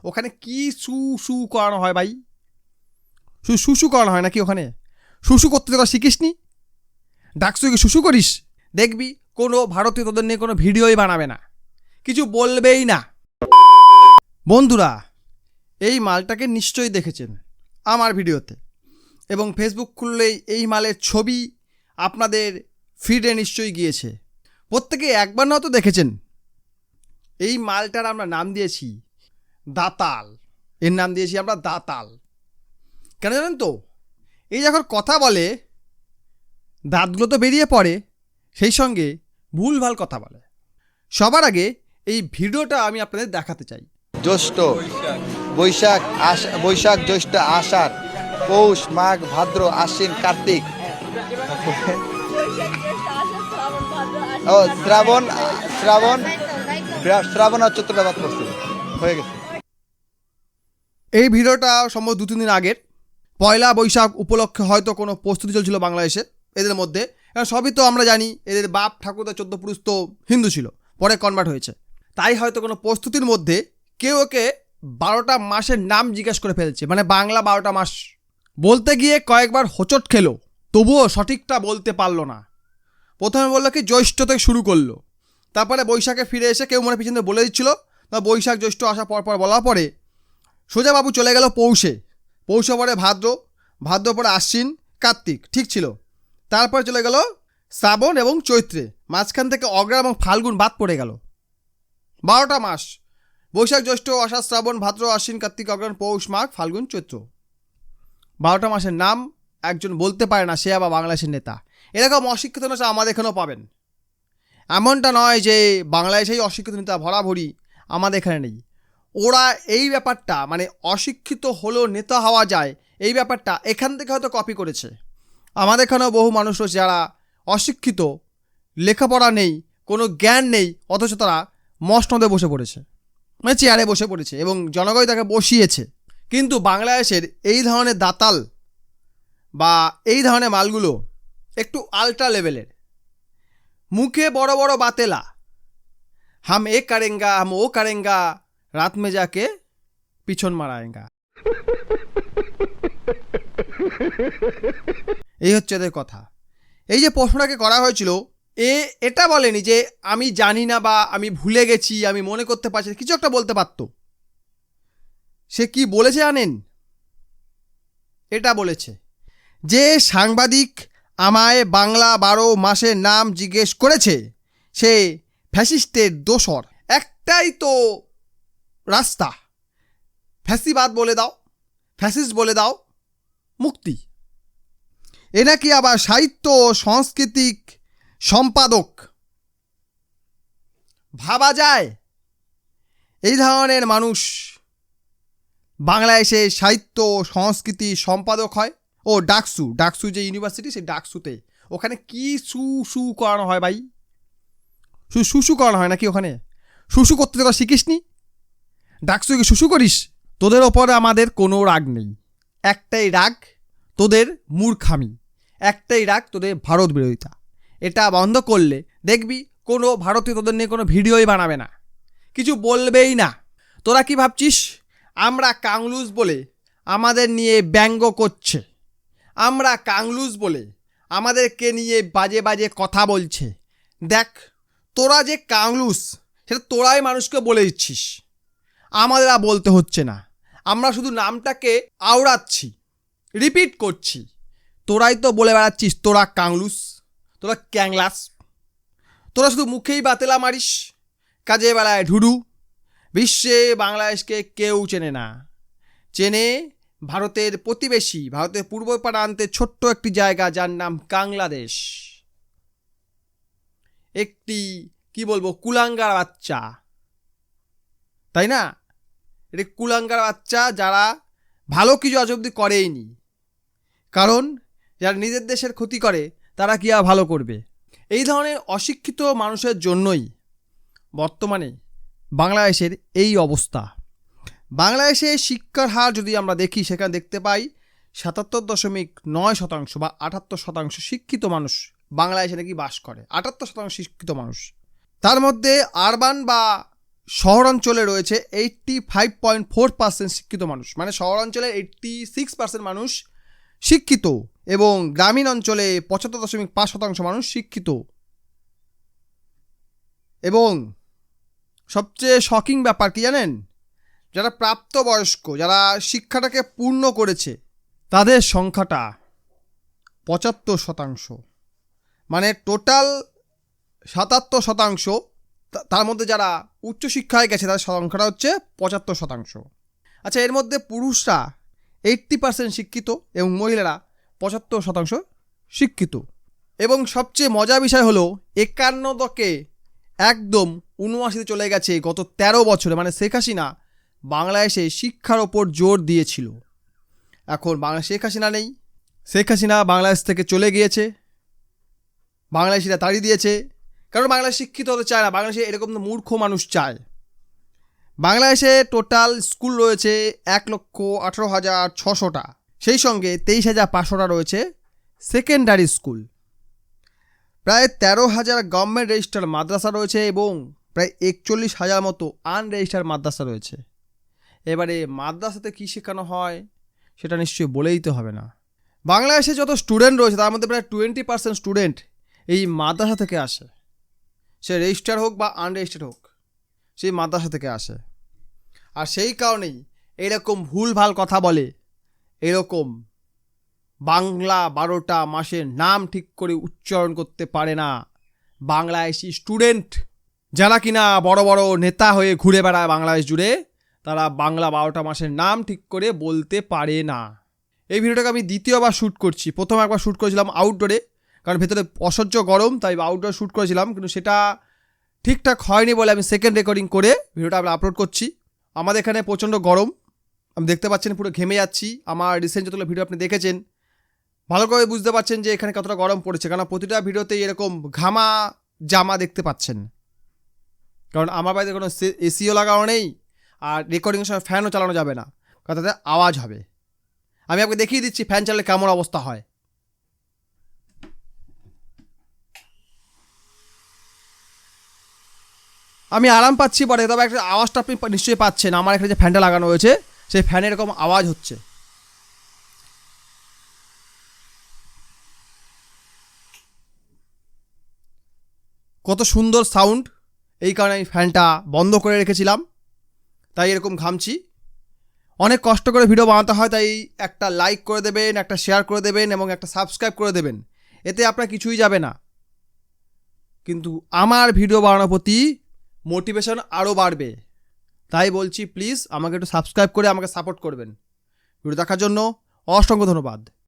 ওখানে কি শু করানো হয় ভাই? শুশু করানো হয় নাকি ওখানে? শুশু করতে তোরা শিখিসনি? ডাকসুকে শুশু করিস? দেখবি কোনো ভারতীয় তোদের নিয়ে কোনো ভিডিওই বানাবে না, কিছু বলবেই না। বন্ধুরা, এই মালটাকে নিশ্চয়ই দেখেছেন আমার ভিডিওতে, এবং ফেসবুক খুললেই এই মালের ছবি আপনাদের ফিডে নিশ্চয়ই গিয়েছে। প্রত্যেকে একবার না তো দেখেছেন। এই মালটার আমরা নাম দিয়েছি দাতাল। এর নাম দিয়েছি আমরা দাতাল। কেন জানেন তো? এই যখন কথা বলে দাঁতগুলো তো বেরিয়ে পড়ে, সেই সঙ্গে ভুলভাল কথা বলে। সবার আগে এই ভিডিওটা আমি আপনাদের দেখাতে চাই। জ্যৈষ্ঠ, বৈশাখ জ্যৈষ্ঠ আষাঢ় পৌষ মাঘ ভাদ্র আশ্বিন কার্তিক, ও শ্রাবণ আর চৈত্র বাদ করছে, হয়ে গেছে। এই ভিডিওটা সম্ভব 2-3 দিন আগের। পয়লা বৈশাখ উপলক্ষে হয়তো কোনো প্রস্তুতি চলছিল বাংলাদেশে এদের মধ্যে। কারণ সবই তো আমরা জানি, এদের বাপ ঠাকুরদা 14 পুরুষ তো হিন্দু ছিল, পরে কনভার্ট হয়েছে। তাই হয়তো কোনো প্রস্তুতির মধ্যে কেউ ওকে 12টা মাসের নাম জিজ্ঞেস করে ফেলছে, মানে বাংলা 12টা মাস বলতে গিয়ে কয়েকবার হোঁচট খেলো, তবুও সঠিকটা বলতে পারলো না। প্রথমে বললো কি জ্যৈষ্ঠ থেকে শুরু করলো, তারপরে বৈশাখে ফিরে এসে কেউ মনে পিছনে বলে দিচ্ছিলো, না বৈশাখ জ্যৈষ্ঠ আসার পর বলার পরে সোজা বাবু চলে গেল পৌষে পরে ভাদ্র পরে আশ্বিন কার্তিক, ঠিক ছিল। তারপরে চলে গেল শ্রাবণ এবং চৈত্রে, মাঝখান থেকে অগ্রহায়ণ এবং ফাল্গুন বাদ পড়ে গেল। 12টা মাস, বৈশাখ জ্যৈষ্ঠ আষাঢ় শ্রাবণ ভাদ্র আশ্বিন কার্তিক অগ্রহায়ণ পৌষ মাঘ ফাল্গুন চৈত্র। 12টা মাসের নাম একজন বলতে পারে না, সে আবার বাংলাদেশের নেতা। এরকম অশিক্ষিত নেতা আমাদের এখানেও পাবেন। এমনটা নয় যে বাংলাদেশেই অশিক্ষিত নেতা ভরাভরি, আমাদের এখানে নেই। ওরা এই ব্যাপারটা, মানে অশিক্ষিত হলেও নেতা হওয়া যায়, এই ব্যাপারটা এখান থেকে হয়তো কপি করেছে। আমাদের এখানেও বহু মানুষ রয়েছে যারা অশিক্ষিত, লেখাপড়া নেই, কোনো জ্ঞান নেই, অথচ তারা মসনদে বসে পড়েছে, মানে চেয়ারে বসে পড়েছে এবং জনগণই তাকে বসিয়েছে। কিন্তু বাংলাদেশের এই ধরনের দাতাল বা এই ধরনের মালগুলো একটু আল্ট্রা লেভেলের। মুখে বড় বড় বাতেলা, হাম এ করেঙ্গা হাম ও করেঙ্গা, রাত মে যাকে পিছন মারায়েঙ্গা। এই হচ্ছে এদের কথা। এই যে প্রশ্নটাকে করা হয়েছিল, এটা বলেনি যে আমি জানি না বা আমি ভুলে গেছি, আমি মনে করতে পারছি, কিছু একটা বলতে পারতো। সে কি বলেছে জানেন? এটা বলেছে যে সাংবাদিক আমায় বাংলা 12 মাসের নাম জিজ্ঞেস করেছে, সে ফ্যাসিস্টের দোসর। একটাই তো রাস্তা, ফ্যাসিবাদ বলে দাও, ফ্যাসিস্ট বলে দাও, মুক্তি। এ নাকি আবার সাহিত্য সাংস্কৃতিক সম্পাদক। ভাবা যায় এই ধরনের মানুষ বাংলাদেশে সাহিত্য সংস্কৃতি সম্পাদক হয়? ও ডাকসু যে ইউনিভার্সিটি, সেই ডাকসুতে ওখানে কি শু করানো হয় ভাই? শুশু করানো হয় নাকি ওখানে? শুশু করতে তোরা শিখিসনি? ডাকসুকে শুশু করিস? তোদের ওপরে আমাদের কোনো রাগ নেই, একটাই রাগ তোদের মূর্খামি, একটাই রাগ তোদের ভারত বিরোধিতা। এটা বন্ধ করলে দেখবি কোনো ভারতীয় তোদের নিয়ে কোনো ভিডিওই বানাবে না, কিছু বলবেই না। তোরা কি ভাবছিস আমরা কাংলুস বলে আমাদের নিয়ে ব্যঙ্গ করছে? আমরা কাংলুস বলে আমাদেরকে নিয়ে বাজে বাজে কথা বলছে? দেখ, তোরা যে কাংলুস সেটা তোরাই মানুষকে বলে দিচ্ছিস, আমাদের আর বলতে হচ্ছে না। আমরা শুধু নামটাকে আওড়াচ্ছি, রিপিট করছি। তোরাই তো বলে বেড়াচ্ছিস তোরা কাংলুস, তোরা ক্যাংলাস। তোরা শুধু মুখেই বাতেলা মারিস, কাজে বেলায় ঢুডু। বিশ্বে বাংলাদেশকে কেউ চেনে না, চেনে ভারতের প্রতিবেশী, ভারতের পূর্ব প্রান্তে ছোট্ট একটি জায়গা যার নাম বাংলাদেশ। একটি কি বলবো, কুলাঙ্গার বাচ্চা, তাই না? এটা কুলাঙ্গার বাচ্চা, যারা ভালো কিছু আজ অবধি করেইনি। কারণ যারা নিজের দেশের ক্ষতি করে তারা কি আর ভালো করবে? এই ধরনের অশিক্ষিত মানুষের জন্যই বর্তমানে বাংলাদেশের এই অবস্থা। বাংলাদেশে শিক্ষার হার যদি আমরা দেখি, সেখানে দেখতে পাই 77.9% বা 78% শিক্ষিত মানুষ বাংলাদেশে নাকি বাস করে। 78% শিক্ষিত মানুষ। তার মধ্যে আরবান বা শহরাঞ্চলে রয়েছে 85.4% শিক্ষিত মানুষ, মানে শহরাঞ্চলে 86% মানুষ শিক্ষিত এবং গ্রামীণ অঞ্চলে 75.5% মানুষ শিক্ষিত। এবং সবচেয়ে শকিং ব্যাপার কি জানেন, যারা প্রাপ্তবয়স্ক, যারা শিক্ষাটাকে পূর্ণ করেছে, তাদের সংখ্যাটা 75%, মানে টোটাল 77%, তার মধ্যে যারা উচ্চশিক্ষায় গেছে তাদের সংখ্যাটা হচ্ছে 75%। আচ্ছা, এর মধ্যে পুরুষরা 80% শিক্ষিত এবং মহিলারা 75% শিক্ষিত। এবং সবচেয়ে মজার বিষয় হলো 51 দকে একদম 79-তে চলে গেছে গত 13 বছরে, মানে শেখ হাসিনা বাংলাদেশে শিক্ষার ওপর জোর দিয়েছিল। এখন শেখ হাসিনা নেই, শেখ হাসিনা বাংলাদেশ থেকে চলে গিয়েছে, বাংলাদেশিরা তাড়িয়ে দিয়েছে, কারণ বাংলাদেশ শিক্ষিত হতে চায় না, বাংলাদেশে এরকম মূর্খ মানুষ চায়। বাংলাদেশে টোটাল স্কুল রয়েছে 1,18,600টা, সেই সঙ্গে 23,500টা রয়েছে সেকেন্ডারি স্কুল, প্রায় 13,000 গভর্নমেন্ট রেজিস্টার মাদ্রাসা রয়েছে এবং প্রায় 41,000 মতো আনরেজিস্টার মাদ্রাসা রয়েছে। এবারে মাদ্রাসাতে কী শেখানো হয় সেটা নিশ্চয়ই বলেই তো হবে না। বাংলাদেশে যত স্টুডেন্ট রয়েছে তার মধ্যে প্রায় 20% স্টুডেন্ট এই মাদ্রাসা থেকে আসে, সে রেজিস্টার হোক বা আনরেজিস্টার্ড হোক, সেই মাদ্রাসা থেকে আসে। আর সেই কারণেই এরকম ভুলভাল কথা বলে, এরকম বাংলা 12টা মাসের নাম ঠিক করে উচ্চারণ করতে পারে না বাংলাদেশি স্টুডেন্ট, যারা কিনা বড় বড় নেতা হয়ে ঘুরে বেড়ায় বাংলাদেশ জুড়ে, তারা বাংলা 12টা মাসের নাম ঠিক করে বলতে পারে না। এই ভিডিওটাকে আমি দ্বিতীয়বার শ্যুট করছি। প্রথম একবার শ্যুট করেছিলাম আউটডোরে, কারণ ভেতরে অসহ্য গরম, তাই আউটডোরে শ্যুট করেছিলাম, কিন্তু সেটা ঠিকঠাক হয়নি বলে আমি সেকেন্ড রেকর্ডিং করে ভিডিওটা আমরা আপলোড করছি। আমাদের এখানে প্রচণ্ড গরম, আমি দেখতে পাচ্ছেন পুরো ঘেমে যাচ্ছি। আমার রিসেন্ট যতগুলো ভিডিও আপনি দেখেছেন ভালো করে বুঝতে পারছেন যে এখানে কতটা গরম পড়েছে, কারণ প্রতিটা ভিডিওতেই এরকম ঘামা জামা দেখতে পাচ্ছেন। কারণ আমার বাড়িতে কোনো এসিও লাগানো নেই, আর রেকর্ডিংয়ের সময় ফ্যানও চালানো যাবে না, কারণ তাতে আওয়াজ হবে। আমি আপনাকে দেখিয়ে দিচ্ছি ফ্যান চালালে কেমন অবস্থা হয়। আমি আরাম পাচ্ছি পরে, তবে একটা আওয়াজটা আপনি নিশ্চয়ই পাচ্ছেন। আমার এখানে যে ফ্যানটা লাগানো হয়েছে সেই ফ্যানে এরকম আওয়াজ হচ্ছে। কত সুন্দর সাউন্ড, এই কারণে আমি ফ্যানটা বন্ধ করে রেখেছিলাম, তাই এরকম ঘামছি। অনেক কষ্ট করে ভিডিও বানাতে হয়, তাই একটা লাইক করে দেবেন, একটা শেয়ার করে দেবেন এবং একটা সাবস্ক্রাইব করে দেবেন, এতে আপনার কিছুই যাবে না, কিন্তু আমার ভিডিও বানানোর প্রতি মোটিভেশন আরও বাড়বে। তাই বলছি প্লিজ আমাকে একটু সাবস্ক্রাইব করে আমাকে সাপোর্ট করবেন। ভিডিও দেখার জন্য অসংখ্য ধন্যবাদ।